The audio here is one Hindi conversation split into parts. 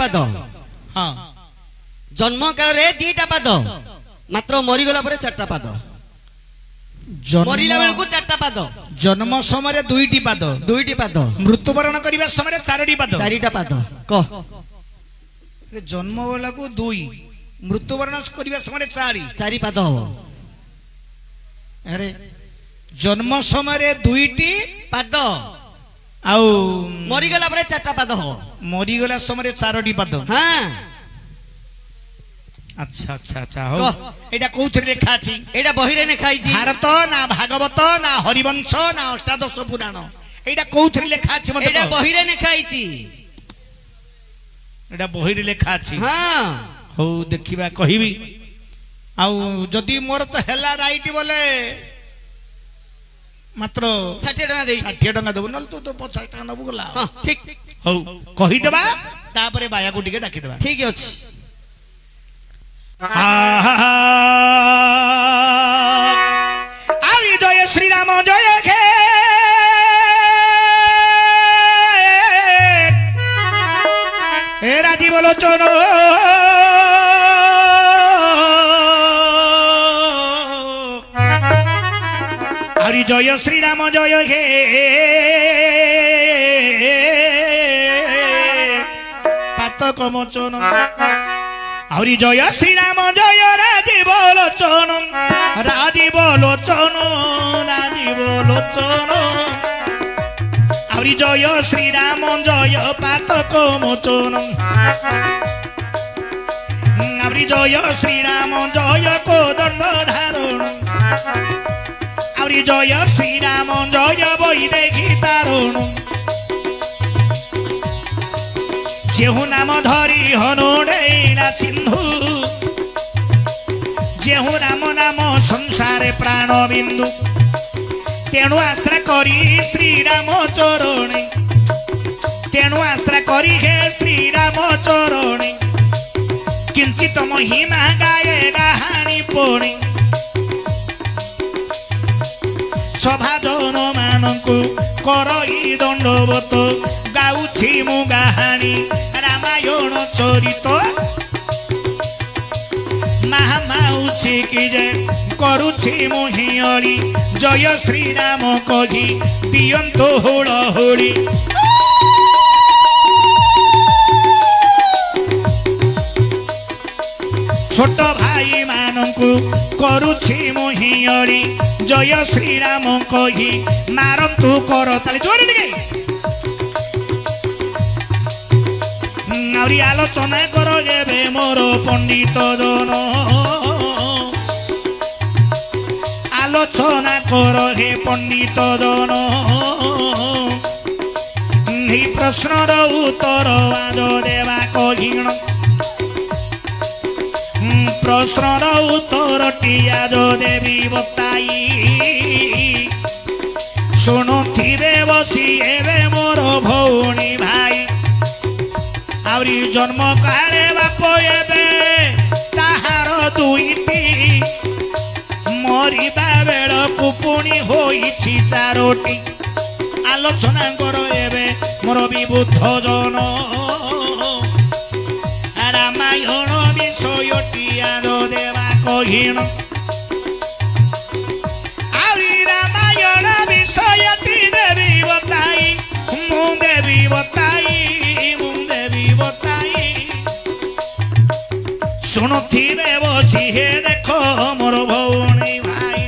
पाद हाँ जन्म काल रे दीटा पाद मात्र मरीगला परे चारटा पाद मरिला बेलू चारटा पाद जन्म समय दुईटी पाद मृत्युवरण करने समय चारोटी पाद चारिटा पाद कह जन्म बेला को दुई मृत्युवरण करने समय चारि पाद हम अरे जन्म समय दुईटी पाद आउ मरीगला परे चारटा पाद हम मरीगला समय चारोटी पाद हाँ अच्छा अच्छा अच्छा हो एटा कोथि लेखा अछि एटा बही रे लिखा अछि भारत ना भागवत ना हरिवंश ना अष्टादश पुराण एटा कोथि लेखा अछि मते एटा बही रे लिखा अछि एटा बही रे लेखा अछि हां हो देखिबा कहिबी आउ जदी मोर तो हेला राइट बोले मात्र 60 टका देई 60 टका देबो नल तू तो 50 टका नबु गला हां ठीक हो कहि देबा तापरे बाया को टिके डाकी देबा ठीक अछि आरी जय श्री राम जय हे राजीव लोचन आरी जय श्री राम जय हे पातक मोचन आउरी जय श्री राम जय राजीव लोचन राजीव लोचन राजीव लोचन आउरी जय श्री राम जय पातक मोचन आउरी जय श्री राम जय कोदंड धारण आउरी जय श्री राम जय वैदेही तारण जेहु नाम धरी हनुडेला सिंधु जेहु राम नाम संसारे प्राण बिंदु तेणु आश्रा करी श्री राम चरणे तेणु आश्रा करी हे श्री राम चरणे किंचित महिमा गाये गाहानी पुणी सभा जन मानकु करई दंडवत गाउछि मु गाहानी रामायण चरित महामाउसी की जय करुछि मु हियरी जय श्री राम कहि दियंतो होळ होळी छोट भाई मानकु करुछि मु हियरी जय श्री राम कहि मारंतु कर ताली जोरे टिके नाउरी आलोचना कर जेबे मोर पंडित जन आलोचना कर हे पंडित जन ही प्रश्नर उत्तर आज देवा कहिण प्रश्नर उत्तर टिया जो देवी बताई शुणुथिबे बसी एबे मोर भौणी भाई आउरी जन्म काले बाप एबे ताहार दुईटी मरिबा बेलकु पुणी होइछि चारोटी आलोचना कर एबे मोर विबुद्ध जन रामायण विषयटी आज देवा कहिण आउरी रामायण विषयटी देवी बताई मु देवी बताई शुणुथिबे बसी हे देख मोर भौणी भाई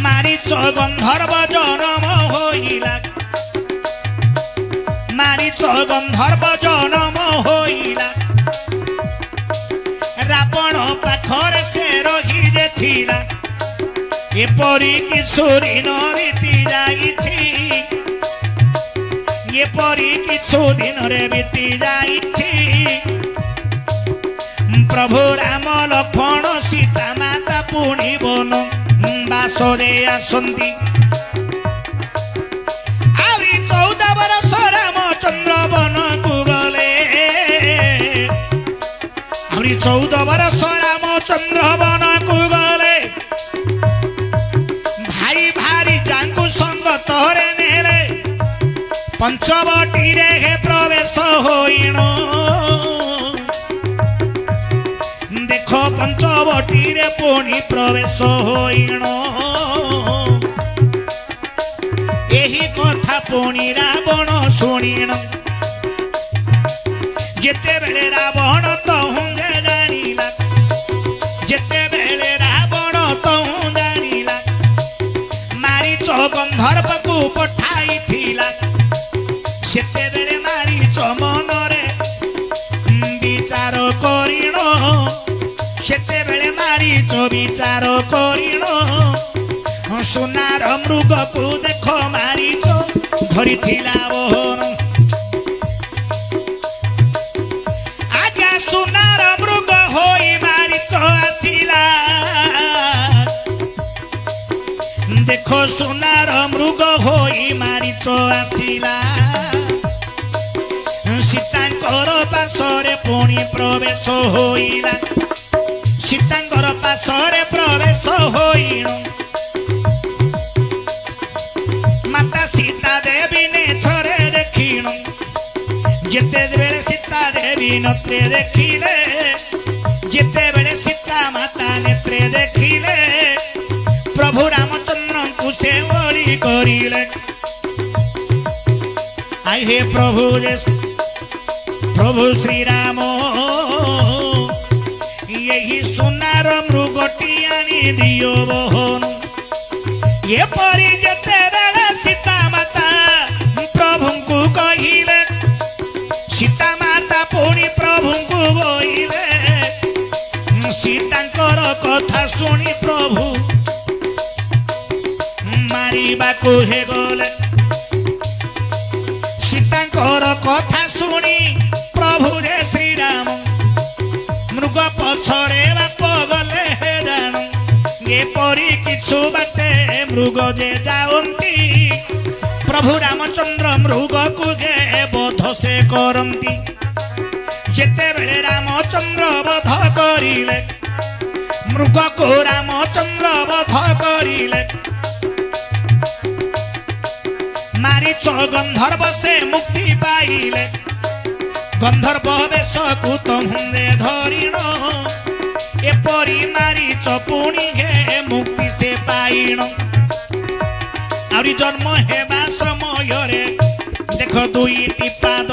मारीच गंधर्व जनम होइला मारीच गंधर्व जनम होइला रावण पाखरे से रही जे थिला एपरी किशोरी न बीती जाइछि एपरी किछु दिन रे बीती जाइछि प्रभु राम लक्ष्मण सीता माता पुणी बन बासरे आसंती आउरी 14 वर्ष रामचंद्र वन को गले आउरी 14 वर्ष रामचंद्र वन को गले भाई भारी जांकु संग तोरे नेले पंचवटी रे हे प्रवेश होइण देखो पंचवटी रे पुणी प्रवेश होइण एही कथा पुणी रावण शुणिण जेते बेले रावण तहुंगे जानिला जेते बेले रावण तहु जानिला मारीच गंधर्व को पठाई थिला सेते बेले मारीच मनरे विचार करिण सेते बेले मारीच विचार करिण सोनार मृग को देख मारीच धरी थिला बहन आज्ञा सोनार मृग होई मारीच आसिला देखो सोनार मृग होई मारीच आसिला सीतांकर पाशरे पुणी प्रवेश होइला सीतांकर पाशरे प्रवेश होइण माता सीता देवी नेत्रे देखिण जेते बेले सीता देवी नेत्रे देखिले जेते बेले सीता माता नेत्रे देखिले प्रभु रामचंद्र को से ओली करिले आई हे प्रभु श्री राम यही सोनार मृगटी आनी दियो बहन ये परी जेते बेले सीता माता प्रभु को कहिले सीता माता पुणी प्रभु को बोले सीतांकर कथा शुणी प्रभु मारिबा को हे गले सीतांकर कथा शुणी प्रभु रे श्री राम मृग पछरे बाप गले हे जान ये परी किछु बाटे मृग जे जाउंती प्रभु रामचंद्र मृग को जे बोध से करंती जेते बेले रामचंद्र बोध करिले मृग को रामचंद्र बोध करिले मारीच गंधर्व से मुक्ति पाइले गंधर्व वेश को तहुंदे धरिण एपरी मारीच पुणी हे मुक्ति से पाइण आउरी जन्म हेबा समय रे देख दुईटी पाद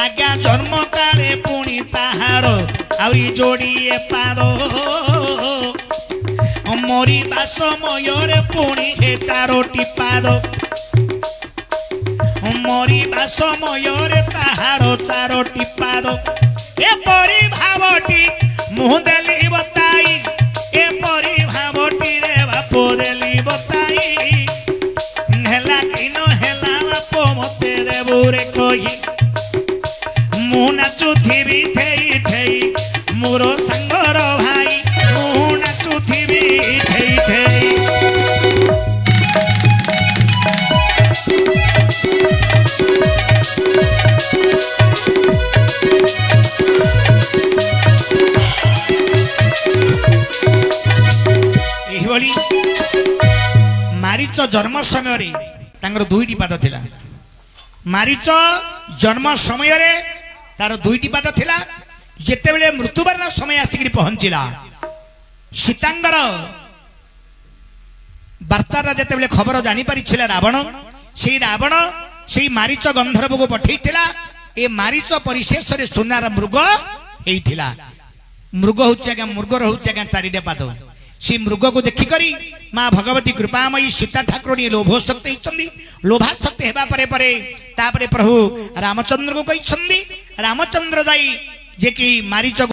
आज्ञा जन्म काले पुणी ताहार आउरी जोड़िए पाद मरिबा समय रे पुणी हे चारोटी पाद मरिबा समय रे ताहार चारोटी पाद एपरी भावटी मुह देली बताई एपरी भावटी रे बाप देली बताई हेला कि न हेला बाप मते देबो रे कही मु नाचुथिबी थेई थेई मोर संगर भाई मु नाचुथिबी थेई थेई मारीच जन्म समय दुईटी पाद थिला मारीच जन्म समय तार दुईटी पाद थिला जेते बेले मृत्युवरण समय आसिक पहुंचला सीतांगर वार्तार जेते बेले खबर जानी पारि रावण से मारीच गंधर्व को पठेइथिला ए मारीच परिशेष रे सोनार मृग हेइथिला मृग होउछि आज्ञा मृगर होउछि आज्ञा चारिटे पाद से मृग को देखिकरी माँ भगवती कृपामयी सीता ठाकुराणी लोभशक्ति लोभाशक्ति हेबा परे परे तापरे प्रभु रामचंद्र को कही रामचंद्र जाई जे कि मारीच